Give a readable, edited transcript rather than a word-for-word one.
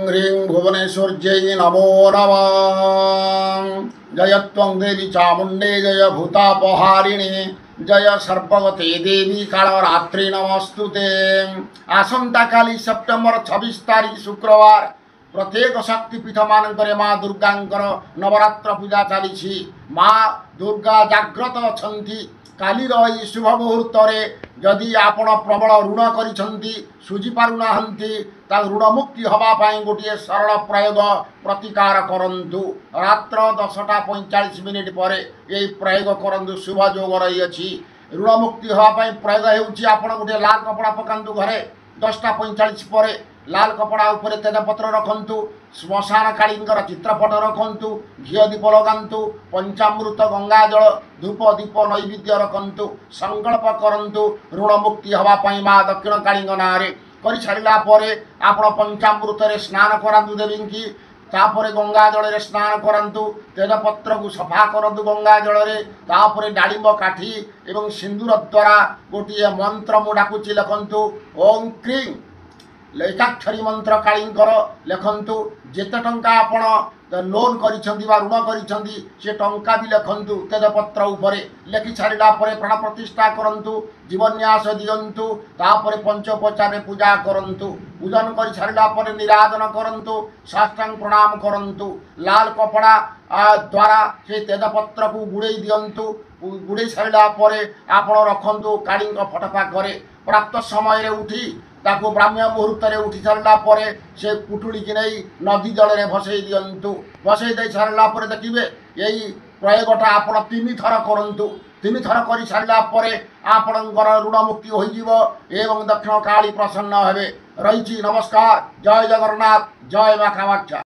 ह्रीं भुवनेश्वर्यै नमो नमः। जय त्वं देवी चामुण्डे जय भूतापहारिणी जय सर्वगते देवी कालरात्रि नमस्तुते। आसंता काली सेप्टेम्बर 26 तारीख शुक्रवार प्रत्येक शक्तिपीठ मानकरे माँ दुर्गांकर नवरात्र पूजा चली। माँ दुर्गा जाग्रत अछंती। कालीर ई शुभ मुहूर्त जदि आपण प्रबल ऋण करिसेंती सुझी पारुनाहंती ऋण मुक्ति हवापाई गोटे सरल प्रयोग प्रतिकार करंतु। रात्र 10:45 पर यही प्रयोग करंतु। शुभ जोग रही ऋण मुक्ति हवापाई प्रयोग होउची। आपण गोटे लाल कपड़ा पकांतु घरे 10:45 पर लाल कपड़ा उपरे तेजपत्र रखंतु। श्मशान कालींकर चित्रपट रखंतु। घी दीप लगांतु। पंचामृत गंगा जल धूप दीप नैवेद्य रखंतु। संकल्प करंतु ऋण मुक्ति हवापाई माँ दक्षिण कालींग नारे कर सारा पर आपण पंचामृत स्नान करांतु देवी की। तापर गंगा जल रे स्नान करंतु। तेजपत्र को सफा करंतु गंगा जल रे। तापर डालिंब काठी एवं सिंदूर द्वारा गोटे मंत्र मु डाकुची लिखंतु। ओम क्रीं लेखाक्षरी मंत्र कालींकर लिखंतु। जेते टंका आपण लोन करिसेंती बा ऋण करिसेंती से टंका भी लिखंतु। तेजपत्र उपरे लिखि सारा पर प्राण प्रतिष्ठा करंतु। जीवन्यास दियंतु। तापर पंचोपचार पूजा करंतु। पूजन कर सारा पर निराजन करंतु। साष्टांग प्रणाम करंतु। लाल कपड़ा द्वारा से तेजपत्र को गुड़े दियंतु। गुड़े सारा पर आपण रखंतु काली फट पाखे। प्राप्त समय उठी ताको ब्राह्म्य मुहूर्त उठी सारा पर से कुटुड़ी की नहीं नदी जल में भसई दिंतु। भसई दे सारा पर देखिए यही प्रयोगटा आप 3 थर करंतु। 3 थर कर सारा पर आपणकर ऋण मुक्ति हो एवं दक्षिण काली प्रसन्न हे रही। नमस्कार। जय जगन्नाथ। जय माँ कामाख्या।